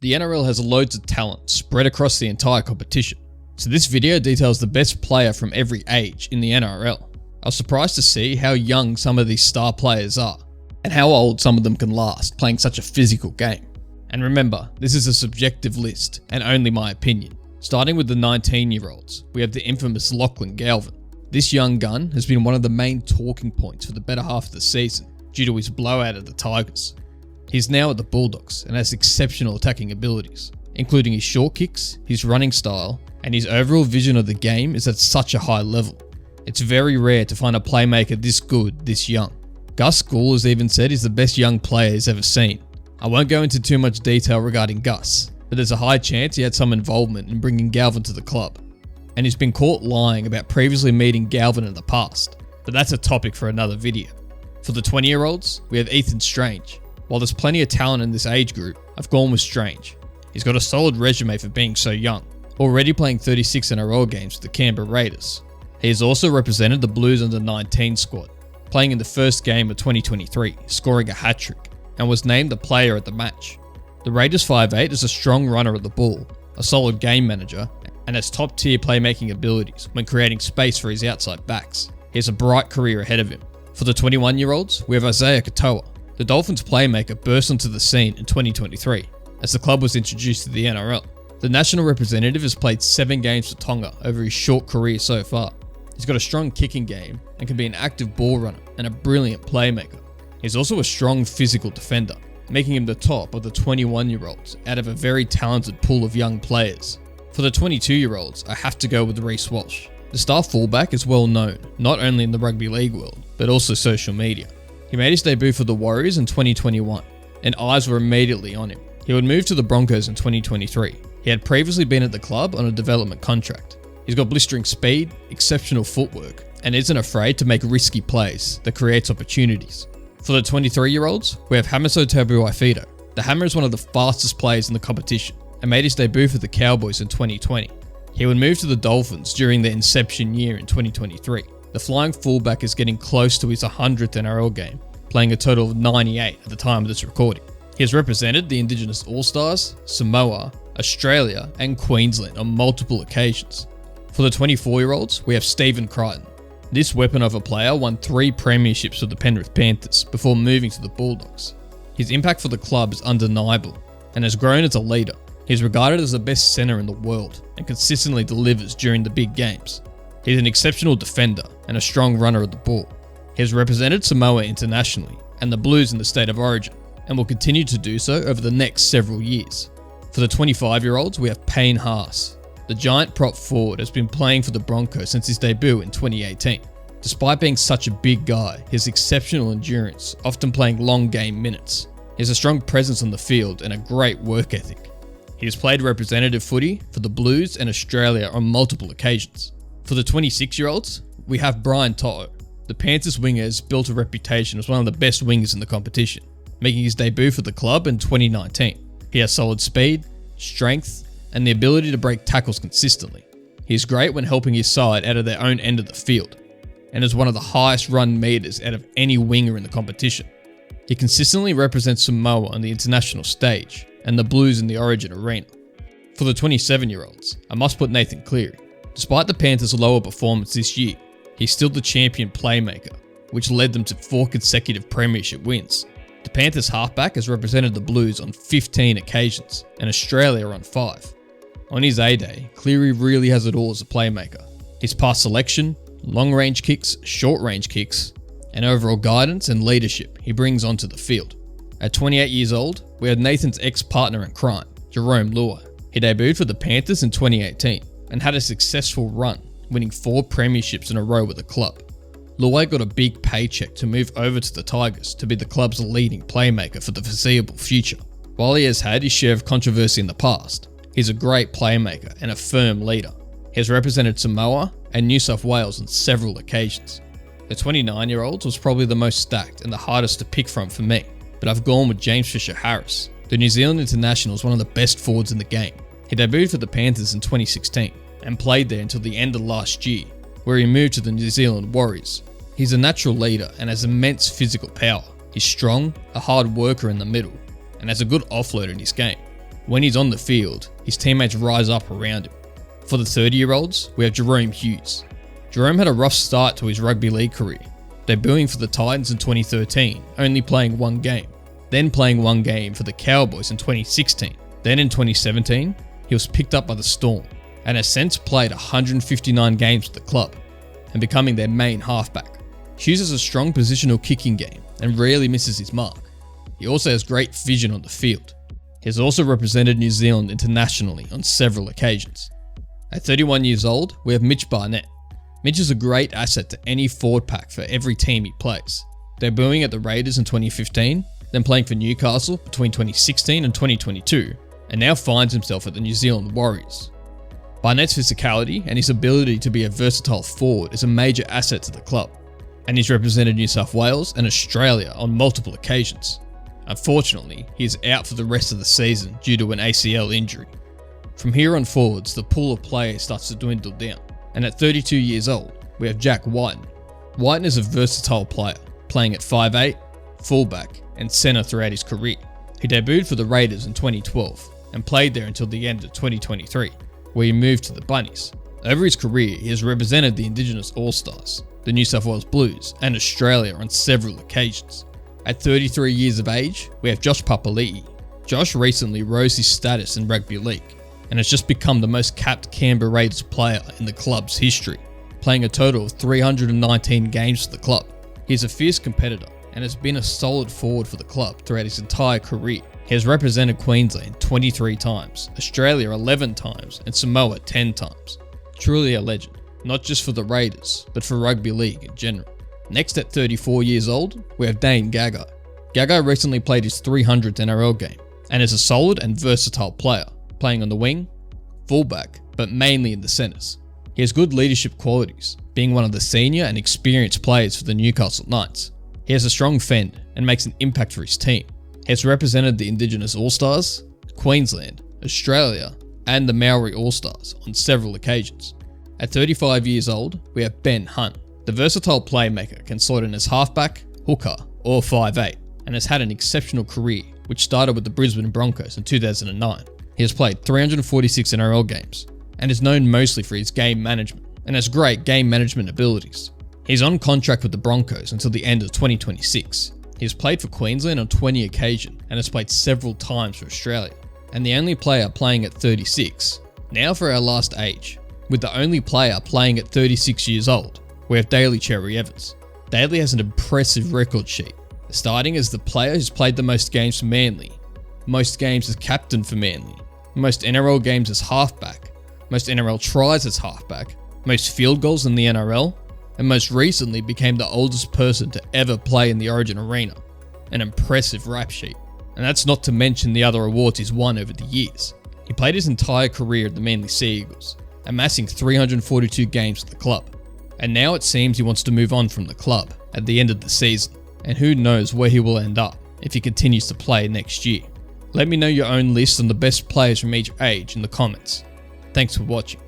The NRL has loads of talent spread across the entire competition, so this video details the best player from every age in the NRL. I was surprised to see how young some of these star players are, and how old some of them can last playing such a physical game. And remember, this is a subjective list, and only my opinion. Starting with the 19-year-olds, we have the infamous Lachlan Galvin. This young gun has been one of the main talking points for the better half of the season, due to his blowout at the Tigers. He's now at the Bulldogs and has exceptional attacking abilities, including his short kicks, his running style, and his overall vision of the game is at such a high level. It's very rare to find a playmaker this good, this young. Gus Gould has even said he's the best young player he's ever seen. I won't go into too much detail regarding Gus, but there's a high chance he had some involvement in bringing Galvin to the club. And he's been caught lying about previously meeting Galvin in the past, but that's a topic for another video. For the 20-year-olds, we have Ethan Strange. While there's plenty of talent in this age group, I've gone with Strange. He's got a solid resume for being so young, already playing 36 NRL games with the Canberra Raiders. He has also represented the Blues under 19 squad, playing in the first game of 2023, scoring a hat-trick, and was named the player at the match. The Raiders 5'8" is a strong runner of the ball, a solid game manager, and has top-tier playmaking abilities when creating space for his outside backs. He has a bright career ahead of him. For the 21-year-olds, we have Isaiah Katoa. The Dolphins playmaker burst onto the scene in 2023, as the club was introduced to the NRL. The national representative has played 7 games for Tonga over his short career so far. He's got a strong kicking game and can be an active ball runner and a brilliant playmaker. He's also a strong physical defender, making him the top of the 21-year-olds out of a very talented pool of young players. For the 22-year-olds, I have to go with Reece Walsh. The star fullback is well known, not only in the rugby league world, but also social media. He made his debut for the Warriors in 2021, and eyes were immediately on him. He would move to the Broncos in 2023. He had previously been at the club on a development contract. He's got blistering speed, exceptional footwork, and isn't afraid to make risky plays that creates opportunities. For the 23-year-olds, we have Hamiso Tabuai-Fidow. The Hammer is one of the fastest players in the competition, and made his debut for the Cowboys in 2020. He would move to the Dolphins during their inception year in 2023. The flying fullback is getting close to his 100th NRL game, playing a total of 98 at the time of this recording. He has represented the Indigenous All-Stars, Samoa, Australia, and Queensland on multiple occasions. For the 24-year-olds, we have Stephen Crichton. This weapon of a player won 3 premierships for the Penrith Panthers before moving to the Bulldogs. His impact for the club is undeniable and has grown as a leader. He is regarded as the best centre in the world and consistently delivers during the big games. He is an exceptional defender and a strong runner of the ball. He has represented Samoa internationally and the Blues in the State of Origin, and will continue to do so over the next several years. For the 25-year-olds, we have Payne Haas. The giant prop forward has been playing for the Broncos since his debut in 2018. Despite being such a big guy, he has exceptional endurance, often playing long game minutes. He has a strong presence on the field and a great work ethic. He has played representative footy for the Blues and Australia on multiple occasions. For the 26-year-olds, we have Brian To'o. The Panthers winger has built a reputation as one of the best wingers in the competition, making his debut for the club in 2019. He has solid speed, strength, and the ability to break tackles consistently. He is great when helping his side out of their own end of the field, and is one of the highest run meters out of any winger in the competition. He consistently represents Samoa on the international stage, and the Blues in the Origin arena. For the 27-year-olds, I must put Nathan Cleary. Despite the Panthers' lower performance this year, he's still the champion playmaker, which led them to 4 consecutive premiership wins. The Panthers halfback has represented the Blues on 15 occasions, and Australia on 5. On his A-Day, Cleary really has it all as a playmaker. His pass selection, long-range kicks, short-range kicks, and overall guidance and leadership he brings onto the field. At 28 years old, we had Nathan's ex-partner in crime, Jarome Luai. He debuted for the Panthers in 2018 and had a successful run, winning 4 premierships in a row with the club. Luai got a big paycheck to move over to the Tigers to be the club's leading playmaker for the foreseeable future. While he has had his share of controversy in the past, he's a great playmaker and a firm leader. He has represented Samoa and New South Wales on several occasions. The 29-year-olds was probably the most stacked and the hardest to pick from for me, but I've gone with James Fisher-Harris. The New Zealand international is one of the best forwards in the game. He debuted for the Panthers in 2016 and played there until the end of last year, where he moved to the New Zealand Warriors. He's a natural leader and has immense physical power. He's strong, a hard worker in the middle, and has a good offload in his game. When he's on the field, his teammates rise up around him. For the 30-year-olds, we have Jerome Hughes. Jerome had a rough start to his rugby league career, debuting for the Titans in 2013, only playing one game, then playing one game for the Cowboys in 2016. Then in 2017, he was picked up by the Storm and has since played 159 games with the club and becoming their main halfback. Hughes has a strong positional kicking game and rarely misses his mark. He also has great vision on the field. He has also represented New Zealand internationally on several occasions. At 31 years old, we have Mitch Barnett. Mitch is a great asset to any forward pack for every team he plays, debuting at the Raiders in 2015, then playing for Newcastle between 2016 and 2022, and now finds himself at the New Zealand Warriors. Barnett's physicality and his ability to be a versatile forward is a major asset to the club, and he's represented New South Wales and Australia on multiple occasions. Unfortunately, he is out for the rest of the season due to an ACL injury. From here on forwards, the pool of players starts to dwindle down, and at 32 years old, we have Jack Whiten. Whiten is a versatile player, playing at 5'8", fullback, and centre throughout his career. He debuted for the Raiders in 2012 and played there until the end of 2023, where he moved to the Bunnies. Over his career, he has represented the Indigenous All-Stars, the New South Wales Blues, and Australia on several occasions. At 33 years of age, we have Josh Papali'i. Josh recently rose his status in rugby league and has just become the most capped Canberra Raiders player in the club's history, playing a total of 319 games for the club. He is a fierce competitor and has been a solid forward for the club throughout his entire career. He has represented Queensland 23 times, Australia 11 times, and Samoa 10 times. Truly a legend, not just for the Raiders, but for rugby league in general. Next, at 34 years old, we have Dane Gagai. Gagai recently played his 300th NRL game and is a solid and versatile player, playing on the wing, fullback, but mainly in the centres. He has good leadership qualities, being one of the senior and experienced players for the Newcastle Knights. He has a strong fend and makes an impact for his team. He has represented the Indigenous All-Stars, Queensland, Australia, and the Maori All-Stars on several occasions. At 35 years old, we have Ben Hunt. The versatile playmaker can slot in as halfback, hooker, or 5'8", and has had an exceptional career, which started with the Brisbane Broncos in 2009. He has played 346 NRL games, and is known mostly for his game management, and has great game management abilities. He's on contract with the Broncos until the end of 2026. He has played for Queensland on 20 occasions, and has played several times for Australia, and the only player playing at 36. Now for our last age, with the only player playing at 36 years old, we have Daly Cherry Evans. Daly has an impressive record sheet, starting as the player who's played the most games for Manly, most games as captain for Manly, most NRL games as halfback, most NRL tries as halfback, most field goals in the NRL, and most recently became the oldest person to ever play in the Origin Arena. An impressive rap sheet. And that's not to mention the other awards he's won over the years. He played his entire career at the Manly Sea Eagles, amassing 342 games for the club. And now it seems he wants to move on from the club at the end of the season, and who knows where he will end up if he continues to play next year. Let me know your own list on the best players from each age in the comments. Thanks for watching.